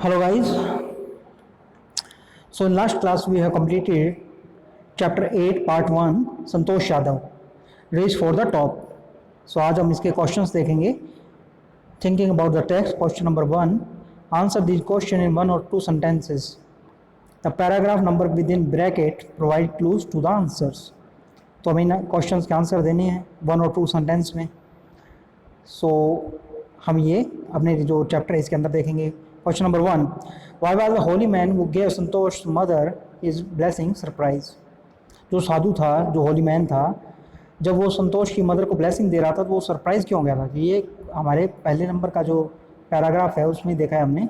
Hello guys. So in last class we have completed chapter 8 part 1 Santosh Yadav race for the top. So आज हम इसके questions देखेंगे. Thinking about the text. Question number 1, answer this question in 1 or 2 sentences. The paragraph number within bracket provide clues to the answers. तो हमें questions के answer देने हैं 1 और 2 सेंटेंस में. सो हम ये अपने जो चैप्टर है इसके अंदर देखेंगे. Question number 1, why was the Holi man who gave Santosh mother is blessing surprise. जो साधु था, जो होली मैन था, जब वो संतोष की मदर को ब्लेसिंग दे रहा था तो वो सरप्राइज क्यों हो गया था. ये हमारे पहले नंबर का जो पैराग्राफ है उसमें देखा है हमने.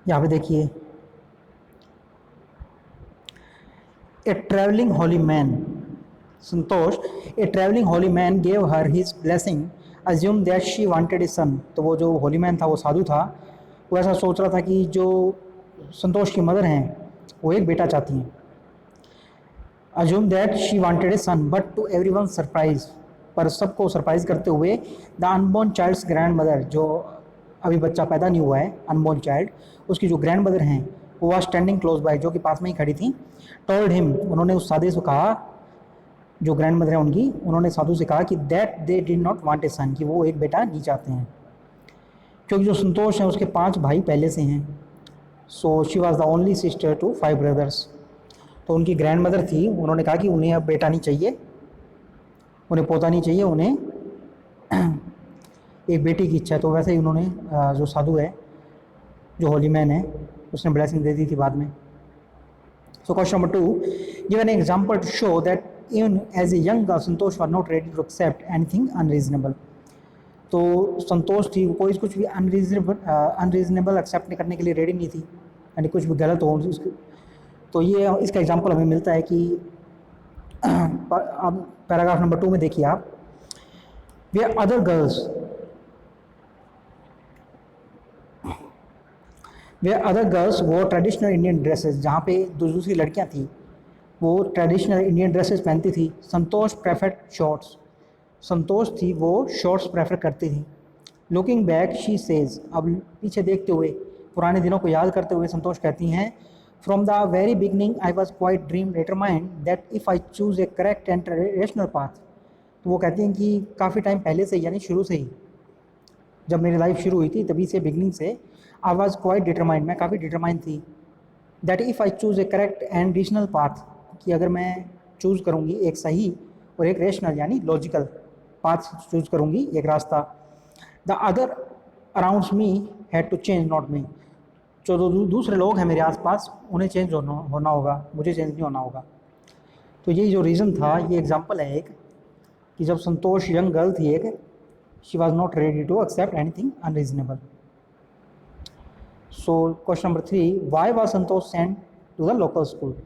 यहाँ पे देखिए, a travelling holy man Santosh, a travelling holy man gave her his blessing assume that she wanted a son. तो वो जो होली मैन था, वो साधु था, वो ऐसा सोच रहा था कि जो संतोष की मदर हैं वो एक बेटा चाहती हैं. Assume that she wanted a son but to everyone surprise, पर सबको सरप्राइज करते हुए the unborn child's grandmother, जो अभी बच्चा पैदा नहीं हुआ है, अनबोर्न चाइल्ड, उसकी जो ग्रैंड मदर हैं वो वह स्टैंडिंग क्लोज बाय, जो कि पास में ही खड़ी थी. टोल्ड हिम, उन्होंने उस साधु से कहा, जो ग्रैंड मदर है उनकी, उन्होंने साधु से कहा कि that they did not want a son, कि वो एक बेटा नहीं चाहते हैं, क्योंकि जो संतोष हैं उसके 5 भाई पहले से हैं. So she was the only sister to 5 brothers. तो उनकी ग्रैंड मदर थी, उन्होंने कहा कि उन्हें अब बेटा नहीं चाहिए, उन्हें पोता नहीं चाहिए, उन्हें एक बेटी की इच्छा है. तो वैसे ही उन्होंने जो साधु है, जो होली मैन है, उसने ब्लेसिंग दे दी थी बाद में. So question number 2, give an example to show that even as a young girl Santosh were not ready to accept anything unreasonable. तो संतोष थी, वो कोई कुछ भी अनरीजनेबल एक्सेप्ट नहीं करने के लिए रेडी नहीं थी, यानी कुछ भी गलत हो उसके. तो ये इसका एग्जांपल हमें मिलता है कि अब पैराग्राफ नंबर 2 में देखिए आप, वे अदर गर्ल्स वो ट्रेडिशनल इंडियन ड्रेसेस, जहाँ पे दूसरी लड़कियाँ थी वो ट्रेडिशनल इंडियन ड्रेसेस पहनती थी. संतोष प्रेफर्ड शॉर्ट्स, संतोष थी वो शॉर्ट्स प्रेफर करती थी. लुकिंग बैक शी सेज, अब पीछे देखते हुए, पुराने दिनों को याद करते हुए संतोष कहती हैं, from the very beginning I was quite dream determined that if I choose A correct and rational path. तो वो कहती हैं कि काफ़ी टाइम पहले से, यानी शुरू से ही, जब मेरी लाइफ शुरू हुई थी तभी से, बिगनिंग से, आई वॉज क्वाइट डिटरमाइंड, मैं काफ़ी डिटरमाइंड थी, that if I choose A correct and rational path, कि अगर मैं चूज़ करूँगी एक सही और एक रेशनल यानी लॉजिकल पाथ चूज़ करूँगी, एक रास्ता, the other around me had to change not me. जो दूसरे लोग हैं मेरे आसपास उन्हें चेंज होना होगा, मुझे चेंज नहीं होना होगा. तो यही जो रीज़न था, ये एग्जांपल है एक, कि जब संतोष यंग गर्ल थी एक, she was not ready to accept anything unreasonable. So question number 3, why was Santosh sent to the local school.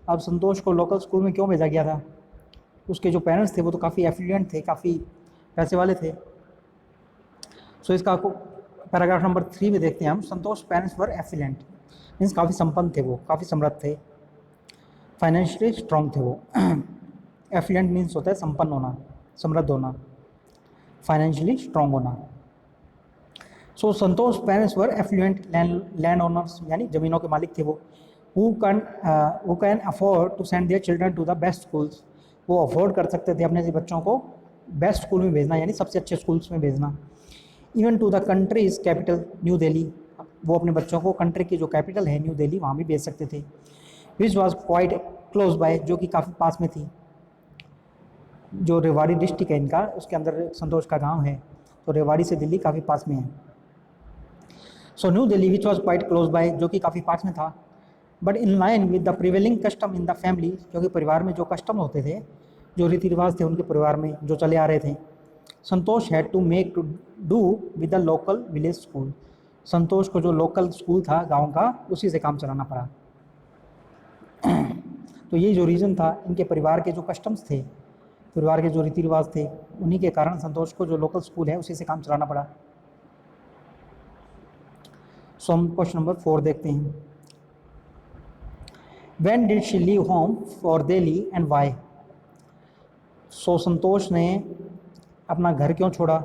अब संतोष को लोकल स्कूल में क्यों भेजा गया था. उसके जो पेरेंट्स थे वो तो काफ़ी एफिलिएंट थे, काफ़ी पैसे वाले थे. सो इसका आपको पैराग्राफ नंबर 3 में देखते हैं हम, संतोष पेरेंट्स वर एफिलिएंट, मीन्स काफ़ी संपन्न थे, वो काफ़ी समृद्ध थे, फाइनेंशियली स्ट्रॉन्ग थे वो. एफिलिएंट मीन्स होता है संपन्न होना, समृद्ध होना, फाइनेंशियली स्ट्रॉन्ग होना. सो संतोष पेरेंट्स वर एफिलिएंट लैंड ओनर्स, यानी ज़मीनों के मालिक थे वो. who can afford to send their children to the best schools. वो अफोर्ड कर सकते थे अपने बच्चों को बेस्ट स्कूल में भेजना, यानी सबसे अच्छे स्कूल्स में भेजना. Even to the country's capital New Delhi, वो अपने बच्चों को कंट्री की जो कैपिटल है न्यू दिल्ली, वहाँ भी भेज सकते थे. Which was quite close by, जो कि काफ़ी पास में थी. जो रेवाड़ी डिस्ट्रिक्ट है इनका, उसके अंदर संतोष का गाँव है, तो रेवाड़ी से दिल्ली काफ़ी पास में है. So new Delhi which was quite close by, जो कि काफ़ी पास में था. But in line with the prevailing custom in the family, क्योंकि परिवार में जो कस्टम होते थे, जो रीति रिवाज थे उनके परिवार में जो चले आ रहे थे, Santosh had to make to do with the local village school. Santosh को जो लोकल स्कूल था गांव का, उसी से काम चलाना पड़ा. तो ये जो रीज़न था, इनके परिवार के जो कस्टम्स थे, परिवार के जो रीति रिवाज थे, उन्हीं के कारण संतोष को जो लोकल स्कूल है उसी से काम चलाना पड़ा. सो हम क्वेश्चन नंबर 4 देखते हैं. When did she leave home for Delhi and why? सो संतोष ने अपना घर क्यों छोड़ा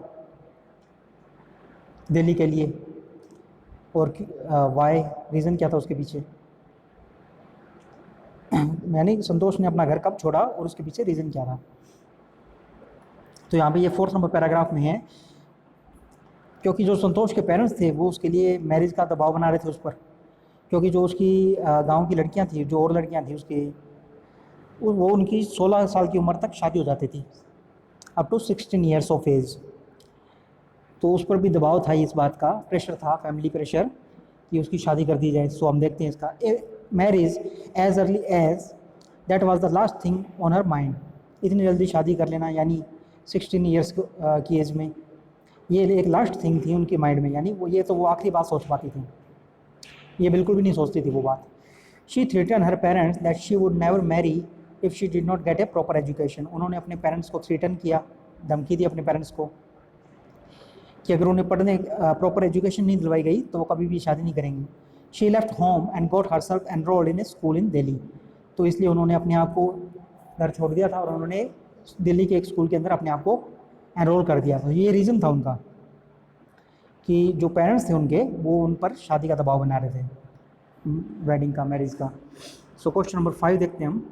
दिल्ली के लिए, और वाई, रीज़न क्या था उसके पीछे, यानी संतोष ने अपना घर कब छोड़ा और उसके पीछे रीज़न क्या था। तो यहाँ पे ये 4th नंबर पैराग्राफ में है, क्योंकि जो संतोष के पेरेंट्स थे वो उसके लिए मैरिज का दबाव बना रहे थे उस पर, क्योंकि जो उसकी गांव की लड़कियां थी, जो और लड़कियां थी उसकी, वो उनकी 16 साल की उम्र तक शादी हो जाती थी, up to 16 years of age. तो उस पर भी दबाव था, इस बात का प्रेशर था, फैमिली प्रेशर, कि उसकी शादी कर दी जाए। सो हम देखते हैं इसका, marriage age early age that was the last thing on her mind. इतनी जल्दी शादी कर लेना, यानी 16 ईयर्स की एज में, ये एक लास्ट थिंग थी उनके माइंड में, यानी वो आखिरी बात सोच पाती थी, ये बिल्कुल भी नहीं सोचती थी वो बात। She threatened her parents that she would never marry if she did not get a proper education. उन्होंने अपने पेरेंट्स को थ्रेटन किया, धमकी दी अपने पेरेंट्स को कि अगर उन्हें पढ़ने प्रॉपर एजुकेशन नहीं दिलवाई गई तो वो कभी भी शादी नहीं करेंगी। She left home and got herself enrolled in A school इन दिल्ली। तो इसलिए उन्होंने अपने आप को घर छोड़ दिया था और उन्होंने दिल्ली के एक स्कूल के अंदर अपने आप को एनरोल कर दिया था। ये रीज़न था उनका कि जो पेरेंट्स थे उनके, वो उन पर शादी का दबाव बना रहे थे, वेडिंग का, मैरिज का। सो क्वेश्चन नंबर 5 देखते हैं हम।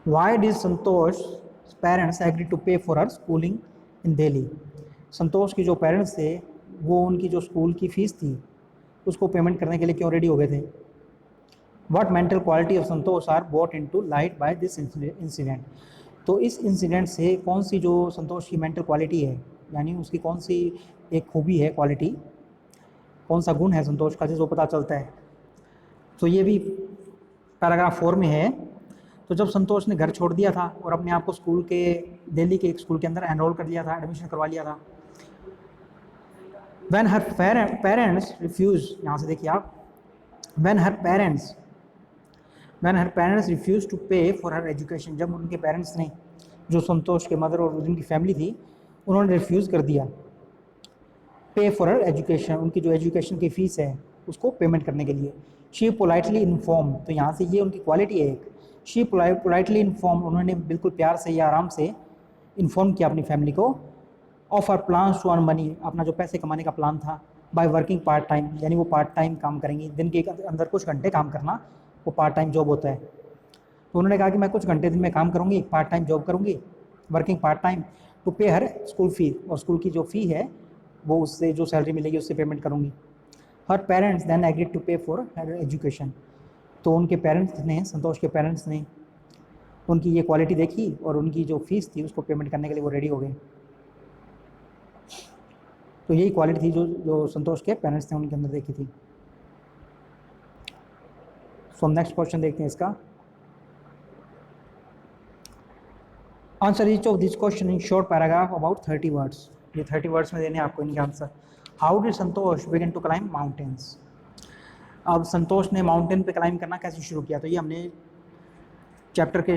Why did Santosh parents agree to pay for her schooling in Delhi. Santosh के जो पेरेंट्स थे वो उनकी जो स्कूल की फ़ीस थी उसको पेमेंट करने के लिए क्यों रेडी हो गए थे। What mental quality of Santosh are brought in to light by this incident. तो इस इंसिडेंट से कौन सी जो संतोष की मेंटल क्वालिटी है, यानी उसकी कौन सी एक खूबी है, क्वालिटी, कौन सा गुण है संतोष का जिसको पता चलता है। तो ये भी पैराग्राफ 4 में है। तो जब संतोष ने घर छोड़ दिया था और अपने आप को स्कूल के, दिल्ली के एक स्कूल के अंदर एनरोल कर लिया था, एडमिशन करवा लिया था। व्हेन हर पेरेंट्स रिफ्यूज, यहाँ से देखिए आप, when her parents refuse to pay for her education. जब उनके पेरेंट्स ने, जो संतोष के मदर और जिनकी फैमिली थी, उन्होंने रिफ्यूज़ कर दिया पे फॉर हर एजुकेशन, उनकी जो एजुकेशन की फ़ीस है उसको पेमेंट करने के लिए। शी पोलाइटली इन्फॉर्म, तो यहाँ से ये उनकी क्वालिटी है एक, शी पोलाइटली इन्फॉर्म, उन्होंने बिल्कुल प्यार से या आराम से इन्फॉर्म किया अपनी फैमिली को, of our plan to earn money, अपना जो पैसे कमाने का प्लान था, बाय वर्किंग पार्ट टाइम, यानी वो पार्ट टाइम काम करेंगी, दिन के अंदर कुछ घंटे काम करना, वो पार्ट टाइम जॉब होता है। तो उन्होंने कहा कि मैं कुछ घंटे दिन में काम करूँगी, पार्ट टाइम जॉब करूँगी, वर्किंग पार्ट टाइम, टू पे हर स्कूल फी, और स्कूल की जो फ़ी है वो उससे जो सैलरी मिलेगी उससे पेमेंट करूँगी। हर parents then agreed to pay for her education. तो उनके पेरेंट्स ने, संतोष के पेरेंट्स ने उनकी ये क्वालिटी देखी और उनकी जो फीस थी उसको पेमेंट करने के लिए वो रेडी हो गए। तो यही क्वालिटी थी जो संतोष के पेरेंट्स ने उनके अंदर देखी थी। सो हम नेक्स्ट क्वेश्चन देखते हैं इसका। Answer each of this question in short paragraph about 30 words. ये 30 वर्ड्स में देने आपको इनके answer. How did Santosh begin to climb mountains. अब संतोष ने माउंटेन पे क्लाइंब करना कैसे शुरू किया। तो ये हमने चैप्टर के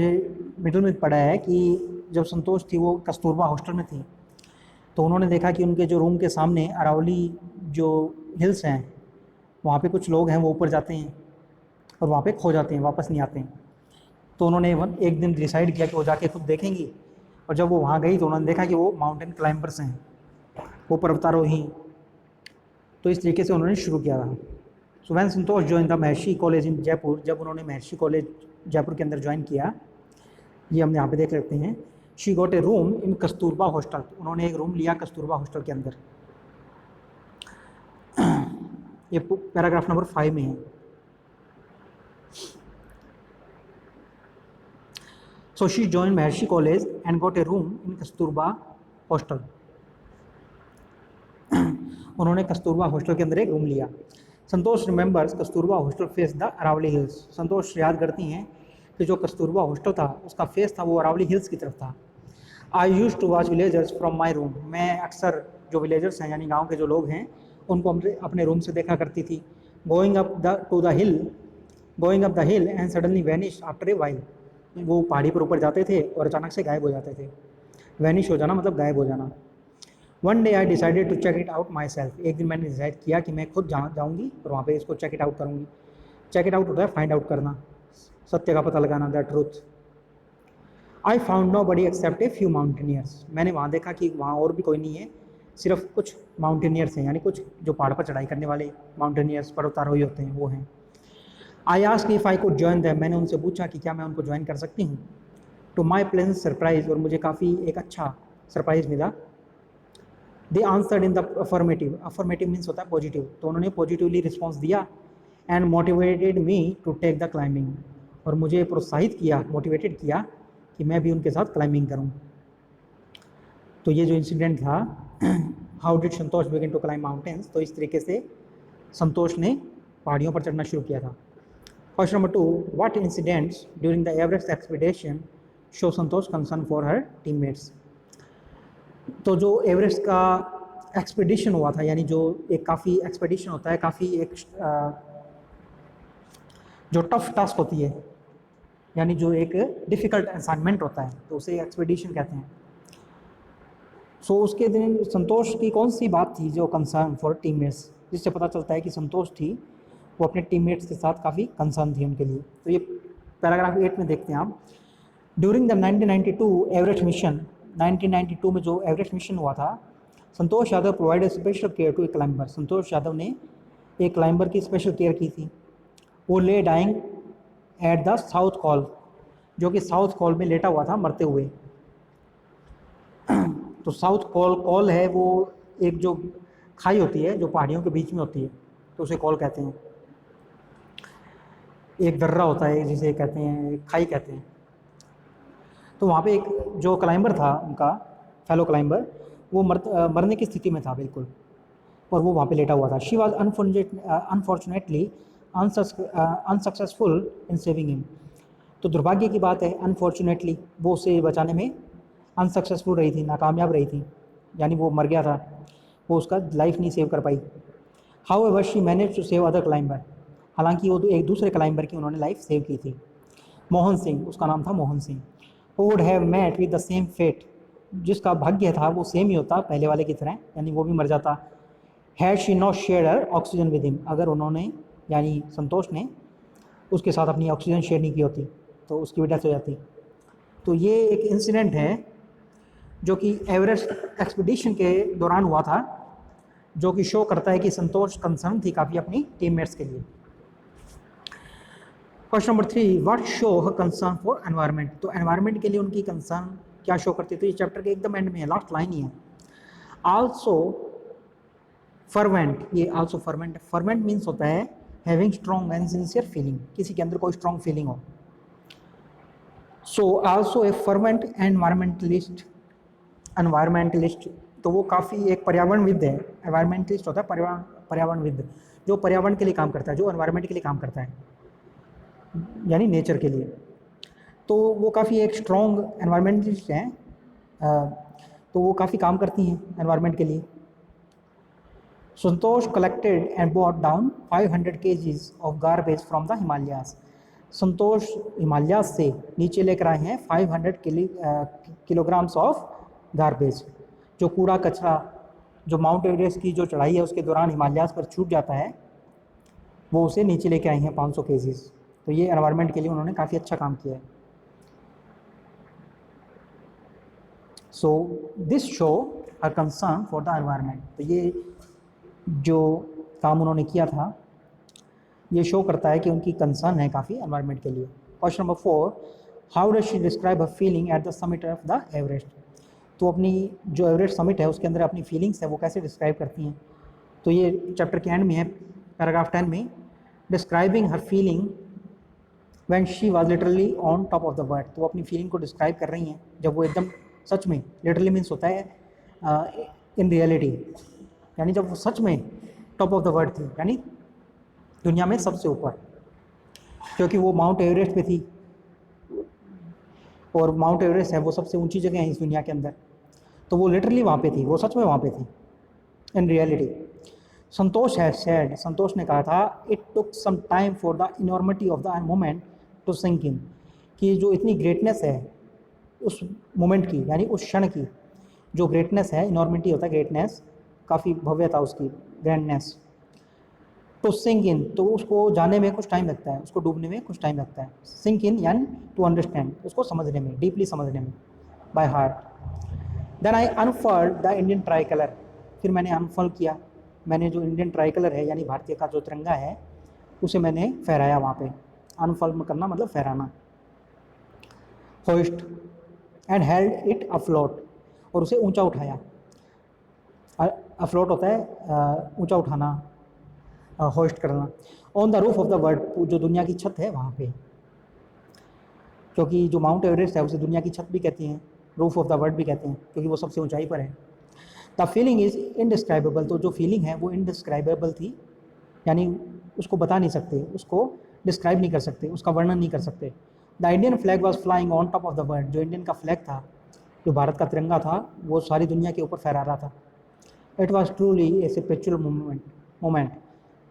मिडिल में पढ़ा है कि जब संतोष थी वो कस्तूरबा हॉस्टल में थी, तो उन्होंने देखा कि उनके जो रूम के सामने अरावली जो हिल्स हैं वहाँ पे कुछ लोग हैं, वो ऊपर जाते हैं और वहाँ पे खो जाते हैं, वापस नहीं आते हैं। तो उन्होंने एक दिन डिसाइड किया कि वो जाके खुद देखेंगी, और जब वो वहाँ गई तो उन्होंने देखा कि वो माउंटेन क्लाइंबर्स हैं, वो पर्वतारोही। तो इस तरीके से उन्होंने शुरू किया था। So when Santosh join the Maharshi college in Jaipur, जब उन्होंने महर्षि कॉलेज जयपुर के अंदर ज्वाइन किया, ये हम यहाँ पे देख सकते हैं, she got a room in Kasturba hostel, उन्होंने एक रूम लिया कस्तूरबा हॉस्टल के अंदर। ये पैराग्राफ नंबर 5 में है। So she joined Maharishi College and got a room in Kasturba hostel. उन्होंने कस्तूरबा हॉस्टल के अंदर एक रूम लिया। Santosh remembers Kasturba hostel face the Aravalli hills. Santosh याद करती हैं कि जो कस्तूरबा हॉस्टल था उसका फेस था वो अरावली हिल्स की तरफ था। I use to watch villagers from my room, मैं अक्सर जो विलेजर्स हैं यानी गाँव के जो लोग हैं उनको अपने रूम से देखा करती थी। Going up the hill and suddenly vanish after a while, वो पहाड़ी पर ऊपर जाते थे और अचानक से गायब हो जाते थे। वैनिश हो जाना मतलब गायब हो जाना। One day I decided to check it out myself, एक दिन मैंने डिसाइड किया कि मैं खुद जाऊँगी और वहाँ पे इसको चेक इट आउट करूँगी। चेक इट आउट होता है फाइंड आउट करना, सत्य का पता लगाना, the truth. I found nobody except a few mountaineers, मैंने वहाँ देखा कि वहाँ और भी कोई नहीं है सिर्फ कुछ माउंटेनियर्स हैं, यानी कुछ जो पहाड़ पर चढ़ाई करने वाले माउंटेनियर्स, पर्वतारोही होते हैं, वो हैं। I asked if I could join them, मैंने उनसे पूछा कि क्या मैं उनको ज्वाइन कर सकती हूँ। टू माई प्लेजेंट सरप्राइज, और मुझे काफ़ी एक अच्छा सरप्राइज मिला। They answered in the affirmative, affirmative means होता है पॉजिटिव, तो उन्होंने पॉजिटिवली रिस्पॉन्स दिया। And motivated me to take the climbing, और मुझे प्रोत्साहित किया, मोटिवेटेड किया कि मैं भी उनके साथ क्लाइंबिंग करूं। तो ये जो इंसिडेंट था, how did Santosh begin to climb mountains, तो इस तरीके से संतोष ने पहाड़ियों पर चढ़ना शुरू किया था। Question number 2, what incidents during the Everest expedition show Santosh concern for her teammates. तो जो एवरेस्ट का एक्सपीडिशन हुआ था, यानी जो एक काफ़ी एक्सपीडिशन होता है, काफ़ी एक जो टफ टास्क होती है, यानी जो एक डिफ़िकल्ट असाइनमेंट होता है, तो उसे एक्सपीडिशन कहते हैं। सो उसके दिन संतोष की कौन सी बात थी जो कंसर्न फॉर टीममेट्स, जिससे पता चलता है कि संतोष थी वो अपने टीममेट्स के साथ काफ़ी कंसर्न थी उनके लिए। तो ये पैराग्राफ 8 में देखते हैं आप। ड्यूरिंग द 1992 एवरेस्ट मिशन, 1992 में जो एवरेस्ट मिशन हुआ था, Santosh Yadav provide special care to a climber, Santosh Yadav ने एक क्लाइंबर की स्पेशल केयर की थी। वो lay dying at the South Col, जो कि साउथ कॉल में लेटा हुआ था मरते हुए। तो साउथ कॉल है वो एक जो खाई होती है जो पहाड़ियों के बीच में होती है, तो उसे कॉल कहते हैं। एक दर्रा होता है जिसे कहते हैं, खाई कहते हैं। तो वहाँ पे एक जो क्लाइंबर था उनका फेलो क्लाइंबर, वो मरने की स्थिति में था बिल्कुल, और वो वहाँ पे लेटा हुआ था। She was unfortunately unsuccessful in saving him, तो दुर्भाग्य की बात है, अनफॉर्चुनेटली वो उसे बचाने में अनसक्सेसफुल रही थी, नाकामयाब रही थी, यानी वो मर गया था, वो उसका लाइफ नहीं सेव कर पाई। However she manage to save other climber, हालांकि वो एक दूसरे क्लाइंबर की उन्होंने लाइफ सेव की थी। मोहन सिंह, उसका नाम था मोहन सिंह। वो would have met with the same fate, जिसका भाग्य था वो सेम ही होता पहले वाले की तरह, यानी वो भी मर जाता। Had she not share oxygen with him, अगर उन्होंने यानी संतोष ने उसके साथ अपनी ऑक्सीजन शेयर नहीं की होती तो उसकी भी डेथ हो जाती। तो ये एक इंसिडेंट है जो कि एवरेस्ट एक्सपीडिशन के दौरान हुआ था, जो कि शो करता है कि संतोष कंसर्न थी काफ़ी अपनी टीममेट्स के लिए। Question number 3, what show her concern for environment, तो एनवायरनमेंट के लिए उनकी कंसर्न क्या शो करती थी, चैप्टर के एकदम एंड में है, लास्ट लाइन ही है। आल्सो फर्वेंट, ये आल्सो फर्वेंट, फर्वेंट मीन्स होता है having strong and sincere feeling, किसी के अंदर कोई स्ट्रॉन्ग फीलिंग हो। So also a fervent environmentalist, environmentalist तो वो काफ़ी एक पर्यावरणविद है, एनवायरमेंटलिस्ट होता है पर्यावरणविद, जो पर्यावरण के लिए काम करता है, जो एनवायरमेंट के लिए काम करता है, यानी नेचर के लिए। तो वो काफ़ी एक स्ट्रॉन्ग एनवायरमेंटलिस्ट हैं, तो वो काफ़ी काम करती हैं एनवायरमेंट के लिए। Santosh collected and bought down 500 kgs of garbage from the Himalayas, Santosh Himalayas से नीचे लेकर आए हैं 500 किलोग्राम्स ऑफ गार्बेज, जो कूड़ा कचरा जो माउंट एवरेस्ट की जो चढ़ाई है उसके दौरान हिमालयाज पर छूट जाता है, वो उसे नीचे लेके आए हैं 500 kgs। तो ये एनवायरनमेंट के लिए उन्होंने काफ़ी अच्छा काम किया है। So this show her concern for the environment, तो ये जो काम उन्होंने किया था ये शो करता है कि उनकी कंसर्न है काफ़ी एनवायरनमेंट के लिए। Question number 4, how does she describe her feeling at the summit of the Everest, तो अपनी जो एवरेस्ट समिट है उसके अंदर अपनी फीलिंग्स है वो कैसे डिस्क्राइब करती हैं। तो ये चैप्टर के एंड में है, पैराग्राफ 10 में, describing her feeling when she was literally on top of the world, तो वो अपनी फीलिंग को डिस्क्राइब कर रही हैं जब वो एकदम सच में, लिटरली मीन्स होता है इन रियलिटी, यानी जब वो सच में टॉप ऑफ द वर्ल्ड थी, यानी दुनिया में सबसे ऊपर, क्योंकि वो माउंट एवरेस्ट पे थी, और माउंट एवरेस्ट है वो सबसे ऊंची जगह है इस दुनिया के अंदर, तो वो लिटरली वहाँ पे थी, वो सच में वहाँ पे थी इन रियलिटी। संतोष है सैड, संतोष ने कहा था, it took some time for the enormity of the moment to sink in, कि जो इतनी ग्रेटनेस है उस मोमेंट की, यानी उस क्षण की जो ग्रेटनेस है, इनॉर्मिटी होता है ग्रेटनेस, काफ़ी भव्यता उसकी, ग्रैंडनेस। टू सिंक इन, तो उसको जाने में कुछ टाइम लगता है, उसको डूबने में कुछ टाइम लगता है। सिंक इन यानी टू अंडरस्टैंड, उसको समझने में, डीपली समझने में, by heart. Then I unfurled the Indian tricolour, फिर मैंने अनफॉल किया, मैंने जो इंडियन ट्राई कलर है यानी भारतीय का जो तिरंगा है उसे मैंने फहराया वहाँ पे। अनफॉल करना मतलब फहराना। Hoist and held it afloat, और उसे ऊंचा उठाया। अफ्लोट होता है ऊंचा उठाना, होइस्ट करना। On the roof of the world, जो दुनिया की छत है वहाँ पे, क्योंकि जो माउंट एवरेस्ट है उसे दुनिया की छत भी कहती हैं, रूफ ऑफ द वर्ल्ड भी कहते हैं, क्योंकि वो सबसे ऊंचाई पर है। द फीलिंग इज़ इनडिस्क्राइबेबल, तो जो फीलिंग है वो इनडिस्क्राइबेबल थी, यानी उसको बता नहीं सकते, उसको डिस्क्राइब नहीं कर सकते, उसका वर्णन नहीं कर सकते। The Indian flag was flying on top of the world, जो इंडियन का फ्लैग था, जो भारत का तिरंगा था, वो सारी दुनिया के ऊपर फहरा रहा था। It was truly a spiritual moment,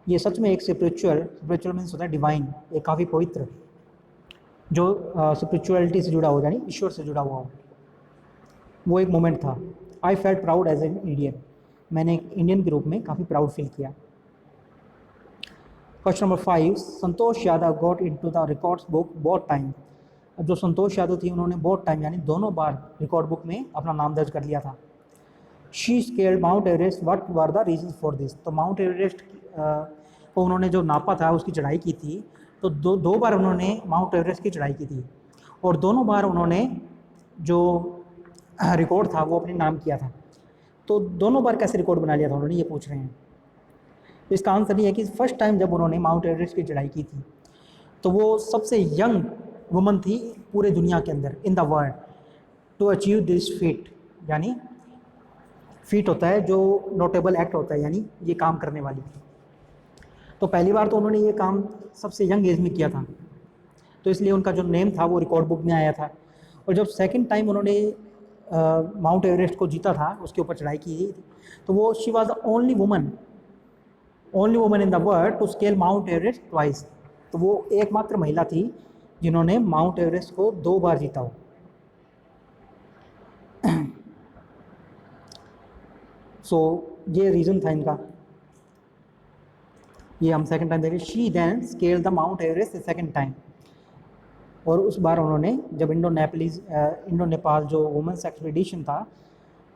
ये सच में एक स्पिरिचुअल मीन्स होता है डिवाइन, एक काफ़ी पवित्र, जो स्पिरिचुअलिटी से जुड़ा हो, यानी ईश्वर से जुड़ा हुआ हो, वो एक मोमेंट था। I felt proud as an Indian, मैंने एक इंडियन के रूप में काफ़ी प्राउड फील किया। Question number 5, Santosh Yadav got into the records book both time. अब जो संतोष यादव थी उन्होंने बोथ टाइम यानी दोनों बार रिकॉर्ड बुक में अपना नाम दर्ज कर लिया था। She scaled Mount Everest, what were the reason for this, तो माउंट एवरेस्ट को उन्होंने जो नापा था, उसकी चढ़ाई की थी, तो दो बार उन्होंने माउंट एवरेस्ट की चढ़ाई की थी, और दोनों बार उन्होंने जो रिकॉर्ड था वो अपने नाम किया था। तो दोनों बार कैसे रिकॉर्ड बना लिया था उन्होंने, ये पूछ रहे हैं। तो इसका आंसर ये है कि फर्स्ट टाइम जब उन्होंने माउंट एवरेस्ट की चढ़ाई की थी तो वो सबसे यंग वुमन थी पूरे दुनिया के अंदर, in the world, to achieve this feat, यानी फीट होता है जो नोटेबल एक्ट होता है, यानी ये काम करने वाली। तो पहली बार तो उन्होंने ये काम सबसे यंग एज में किया था, तो इसलिए उनका जो नेम था वो रिकॉर्ड बुक में आया था। और जब सेकंड टाइम उन्होंने माउंट एवरेस्ट को जीता था, उसके ऊपर चढ़ाई की, तो वो she was the only woman in the world to scale Mount Everest twice, तो वो एकमात्र महिला थी जिन्होंने माउंट एवरेस्ट को 2 बार जीता हो। सो ये रीज़न था इनका, ये हम सेकंड टाइम देखें। She then scale the Mount Everest second time, और उस बार उन्होंने जब इंडो नेपाल जो वुमेंस एक्सपीडिशन था,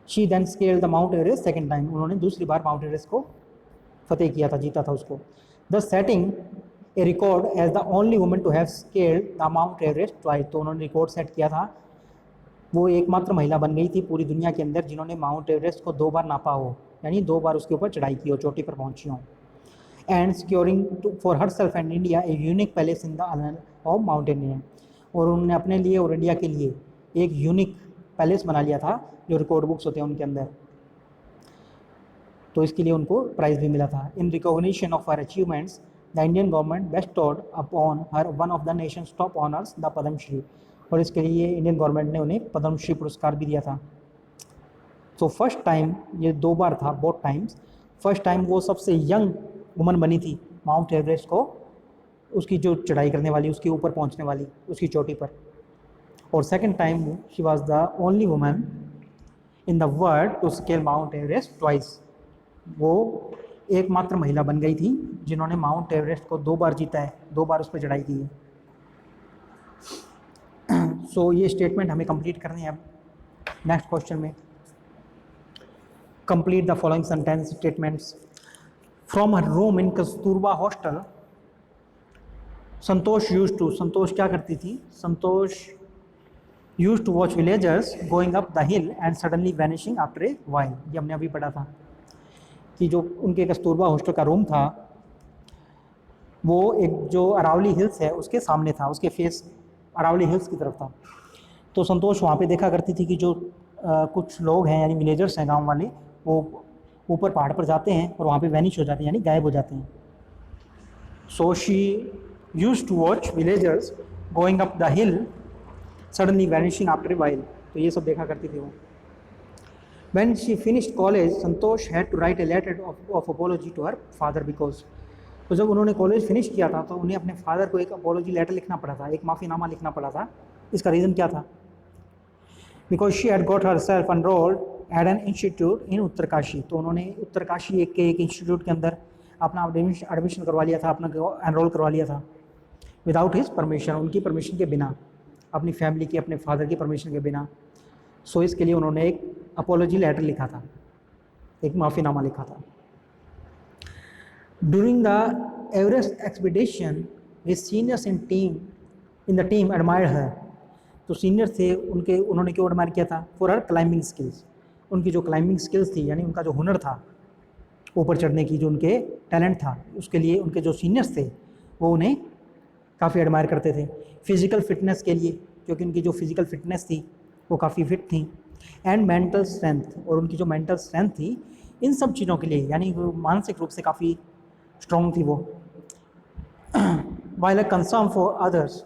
she then scale the Mount Everest second time, उन्होंने दूसरी बार माउंट एवरेस्ट को फतेह किया था, जीता था उसको। The setting a record as the only woman to have scaled the Mount Everest twice, तो उन्होंने रिकॉर्ड सेट किया था, वो एकमात्र महिला बन गई थी पूरी दुनिया के अंदर जिन्होंने माउंट एवरेस्ट को 2 बार नापा हो, यानी 2 बार उसके ऊपर चढ़ाई की हो, चोटी पर पहुंची हो। And securing for her self and India a unique palace in the island of mountaineering, और उन्होंने अपने लिए और इंडिया के लिए एक यूनिक पैलेस बना लिया था जो रिकॉर्ड बुक्स होते हैं उनके अंदर, तो इसके लिए उनको प्राइज़ भी मिला था। In recognition of her achievements the Indian government bestowed upon her one of the nation's top honours the Padmashri, और इसके लिए इंडियन गवर्नमेंट ने उन्हें पद्मश्री पुरस्कार भी दिया था। तो फर्स्ट टाइम ये 2 बार था, बोथ टाइम्स। फर्स्ट टाइम वो सबसे यंग वुमन बनी थी माउंट एवरेस्ट को, उसकी जो चढ़ाई करने वाली, उसके ऊपर पहुंचने वाली, उसकी चोटी पर, और second time she was the only woman in the world to scale Mount Everest twice, वो एकमात्र महिला बन गई थी जिन्होंने माउंट एवरेस्ट को 2 बार जीता है, 2 बार उस पर चढ़ाई की है। सो ये स्टेटमेंट हमें कंप्लीट करनी है। अब नेक्स्ट क्वेश्चन में complete the following sentence statements. From her room in Kasturba hostel Santosh Santosh क्या करती थी, Santosh use to watch villagers going up the hill and suddenly vanishing after a while, ये हमने अभी पढ़ा था कि जो उनके कस्तूरबा हॉस्टल का रूम था वो एक जो अरावली हिल्स है उसके सामने था, उसके फेस अरावली हिल्स की तरफ था। तो संतोष वहाँ पे देखा करती थी कि जो कुछ लोग हैं यानी विलेजर्स हैं गांव वाले, वो ऊपर पहाड़ पर जाते हैं और वहाँ पे वैनिश हो जाते हैं यानी गायब हो जाते हैं। So she used to watch villagers going up the hill suddenly vanishing after a while, तो ये सब देखा करती थी वो। When she finished college, Santosh had to write a letter of apology to her father because, तो जब उन्होंने कॉलेज फिनिश किया था तो उन्हें अपने फादर को एक अपॉलोजी लेटर लिखना पड़ा था, एक माफ़ीनामा लिखना पड़ा था। इसका रीज़न क्या था? Because she had got herself enrolled at an institute in Uttarkashi, तो उन्होंने उत्तरकाशी एक इंस्टीट्यूट के अंदर अपना एडमिशन करवा लिया था, अपना एनरोल करवा लिया था विदाउट हिज परमिशन, उनकी परमिशन के बिना, अपनी फैमिली की, अपने फादर की परमिशन के बिना। सो इसके लिए उन्होंने एक अपॉलोजी लेटर लिखा था। एक माफ़ीनामा लिखा था। During the Everest expedition his seniors in the team admired her. तो सीनियर थे उनके, उन्होंने क्यों एडमायर किया था? फॉर हर क्लाइंबिंग स्किल्स, उनकी जो क्लाइंबिंग स्किल्स थी, यानी उनका जो हुनर था ऊपर चढ़ने की, जो उनके टैलेंट था, उसके लिए उनके जो सीनियर्स थे वो उन्हें काफ़ी एडमायर करते थे। फिज़िकल फिटनेस के लिए, क्योंकि उनकी जो फिज़िकल फिटनेस थी वो काफ़ी फिट थी। एंड मेंटल स्ट्रेंथ, और उनकी जो मेंटल स्ट्रेंथ थी इन सब चीज़ों के लिए, यानी वो मानसिक रूप से काफ़ी स्ट्रॉन्ग थी वो। While a concern for others,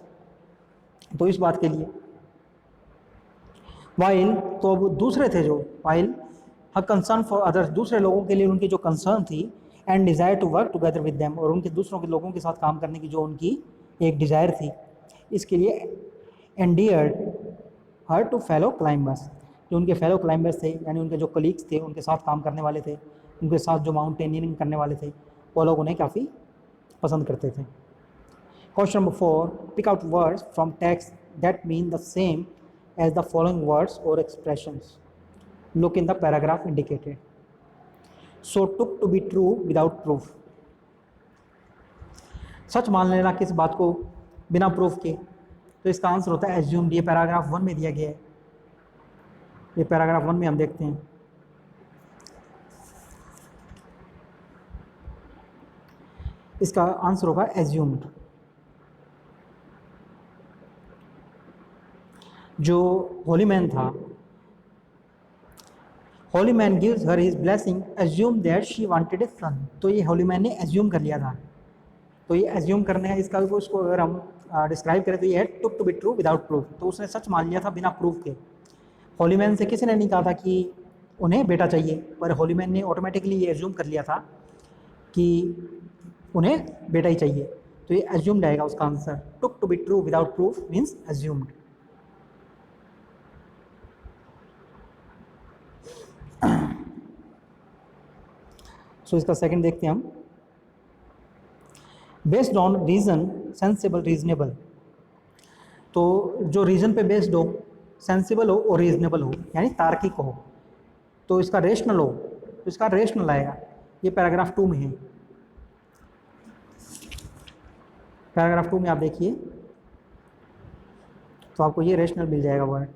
तो इस बात के लिए वाइल, तो अब दूसरे थे जो, while her concern for others, दूसरे लोगों के लिए उनकी जो कंसर्न थी, and desire to work together with them, और उनके दूसरों के लोगों के साथ काम करने की जो उनकी एक डिज़ायर थी, इसके लिए endeared her to fellow climbers, जो उनके फेलो क्लाइंबर्स थे, यानी उनके जो कलीग्स थे, उनके साथ काम करने वाले थे, उनके साथ जो माउंटेनियरिंग करने वाले थे, वो लोग उन्हें काफ़ी पसंद करते थे। Question number 4, pick out words from text that mean the same as the following words और expressions, look in the paragraph indicated. So took to be true without proof, सच मान लेना किस बात को बिना प्रूफ के, तो इसका आंसर होता है एज्यूम्ड। ये पैराग्राफ 1 में दिया गया है, ये पैराग्राफ 1 में हम देखते हैं। इसका आंसर होगा एज्यूम्ड। जो होली मैन था, holy man gives her his blessing assume that she wanted a son, तो ये होली मैन ने एज्यूम कर लिया था। तो ये एज्यूम करने है, इसका उसको अगर हम डिस्क्राइब करें तो ये है took to be true without proof, तो उसने सच मान लिया था बिना प्रूफ के। होली मैन से किसी ने नहीं कहा था कि उन्हें बेटा चाहिए, पर होली मैन ने ऑटोमेटिकली ये एज्यूम कर लिया था कि उन्हें बेटा ही चाहिए, तो ये एज्यूम्ड आएगा उसका answer. Took to be true without proof means assumed. So इसका सेकंड देखते हैं हम। Based on reason, sensible, reasonable, तो जो रीजन पे बेस्ड हो, सेंसिबल हो और रीजनेबल हो, यानी तार्किक हो, तो इसका रेशनल हो, तो इसका रेशनल आएगा। ये पैराग्राफ 2 में है। पैराग्राफ 2 में आप देखिए तो आपको ये रेशनल मिल जाएगा word.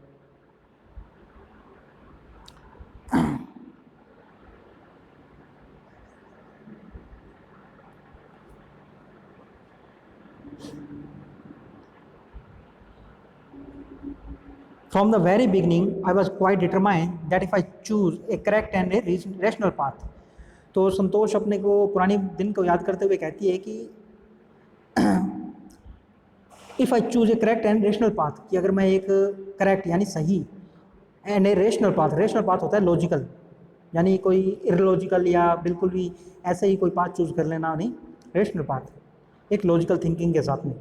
From the very beginning, I was quite determined that if I choose a correct and a rational path, तो संतोष अपने को पुरानी दिन को याद करते हुए कहती है कि if I choose A correct and rational path, कि अगर मैं एक करेक्ट यानी सही and a rational path, rational path होता है लॉजिकल, यानी कोई इरलॉजिकल या बिल्कुल भी ऐसे ही कोई पाथ चूज कर लेना नहीं, रेशनल पाथ एक लॉजिकल थिंकिंग के साथ में।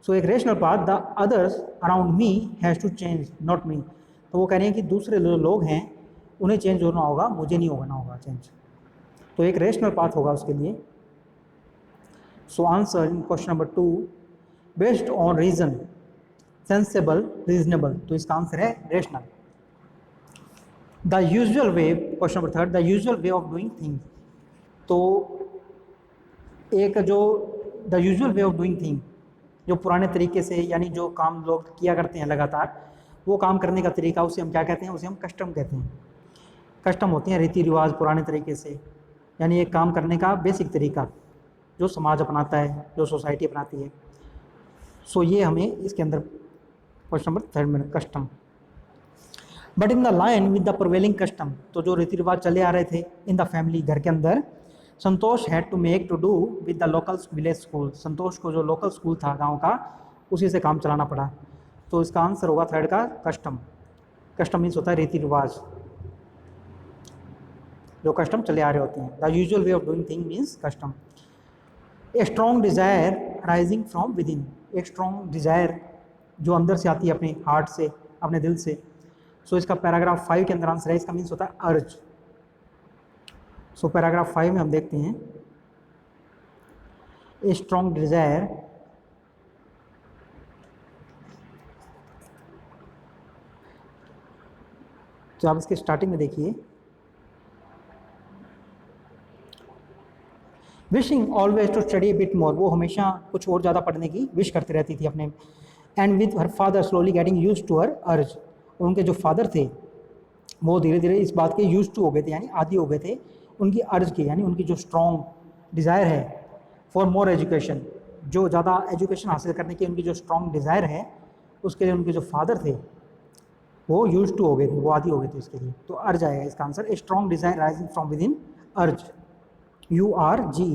सो एक rational path, the others around me has to change not me, तो वो कह रहे हैं कि दूसरे जो लोग हैं उन्हें चेंज होना होगा, मुझे नहीं होना होगा चेंज, तो एक रेशनल पाथ होगा उसके लिए। So answer in question number 2, based on reason, sensible, reasonable, तो इसका आंसर है rational. The usual way, question number 3, the usual way of doing things, तो एक जो the usual way of doing thing, जो पुराने तरीके से, यानी जो काम लोग किया करते हैं लगातार, वो काम करने का तरीका, उसे हम क्या कहते हैं? उसे हम कस्टम कहते हैं। कस्टम होते हैं रीति रिवाज पुराने तरीके से, यानी एक काम करने का बेसिक तरीका जो समाज अपनाता है, जो सोसाइटी अपनाती है। सो ये हमें इसके अंदर क्वेश्चन नंबर 3 में custom. But in the line with the prevailing custom, तो जो रीति रिवाज चले आ रहे थे इन द फैमिली, घर के अंदर, Santosh had to make to do with the local village school, Santosh को जो लोकल स्कूल था गांव का, उसी से काम चलाना पड़ा, तो इसका आंसर होगा 3 का कस्टम। कस्टम मीन्स होता है रीति रिवाज, जो कस्टम चले आ रहे होते हैं। The usual way of doing thing means custom. A strong desire rising from with in, एक स्ट्रॉन्ग डिज़ायर जो अंदर से आती है, अपने हार्ट से, अपने दिल से। सो इसका पैराग्राफ 5 के अंदर आंसर है, इसका मीन्स होता है अर्ज। सो पैराग्राफ 5 में हम देखते हैं ए स्ट्रॉन्ग डिज़ायर तो आप इसके स्टार्टिंग में देखिए, wishing always to study bit more, वो हमेशा कुछ और ज़्यादा पढ़ने की विश करती रहती थी अपने। And with her father slowly getting used to her urge, और उनके जो फादर थे वो धीरे धीरे इस बात के यूज टू हो गए थे, यानी आदी हो गए थे उनकी अर्ज के, यानी उनकी जो स्ट्रॉन्ग डिज़ायर है फॉर मोर एजुकेशन, जो ज़्यादा एजुकेशन हासिल करने की उनकी जो स्ट्रॉन्ग डिज़ायर है, उसके लिए उनके जो फादर थे वो यूज टू हो गए थे, वो आदी हो गए थे इसके लिए। तो अर्ज आएगा इसका answer, a strong desire rising from within urge, URGE।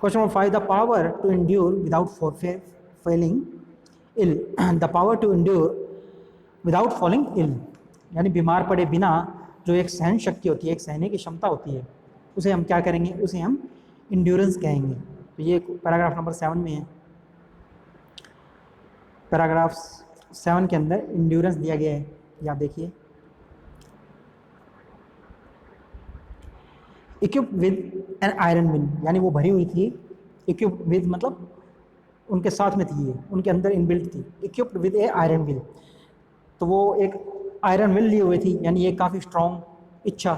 Question number 5, the power to endure without falling ill, the power to endure without falling ill, यानी बीमार पड़े बिना जो एक सहन शक्ति होती है, एक सहने की क्षमता होती है, उसे हम क्या करेंगे, उसे हम इंड्योरेंस कहेंगे। तो ये पैराग्राफ नंबर 7 में है, पैराग्राफ 7 के अंदर इंड्योरेंस दिया गया है, या देखिए, equip with an iron will, यानी वो भरी हुई थी, इक्विप विद मतलब उनके साथ में थी, ये उनके अंदर इनबिल्ट थी, equipped with A iron will, तो वो एक आयरन विल लिए हुए थी, यानी ये काफ़ी स्ट्रॉन्ग इच्छा।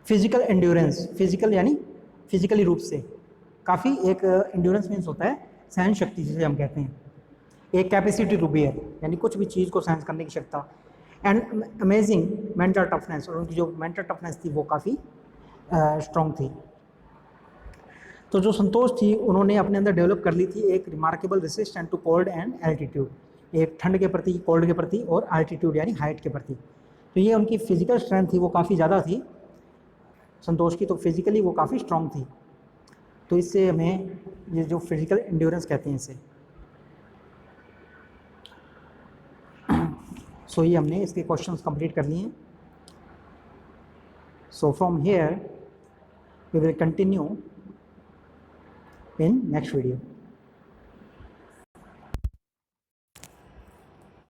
फिजिकल एंड्योरेंस, फिजिकल यानी फिजिकली रूप से काफ़ी, एक एंड्योरेंस मीन्स होता है सहन शक्ति जिसे हम कहते हैं, एक कैपेसिटी टू बियर, यानी कुछ भी चीज़ को सहन करने की क्षमता। एंड अमेजिंग मेंटल टफनेस, और उनकी जो मेंटल टफनेस थी वो काफ़ी स्ट्रॉन्ग थी। तो जो संतोष थी उन्होंने अपने अंदर डेवलप कर ली थी एक remarkable resistant to cold and altitude, एक ठंड के प्रति, कोल्ड के प्रति, और एल्टीट्यूड यानी हाइट के प्रति। तो ये उनकी फिजिकल स्ट्रेंथ थी वो काफ़ी ज़्यादा थी संतोष की, तो फिजिकली वो काफ़ी स्ट्रॉन्ग थी। तो इससे हमें ये जो फिजिकल एंड्योरेंस कहते हैं इसे। सो ये हमने इसके क्वेश्चंस कंप्लीट कर लिए हैं। So from here we will continue in next video.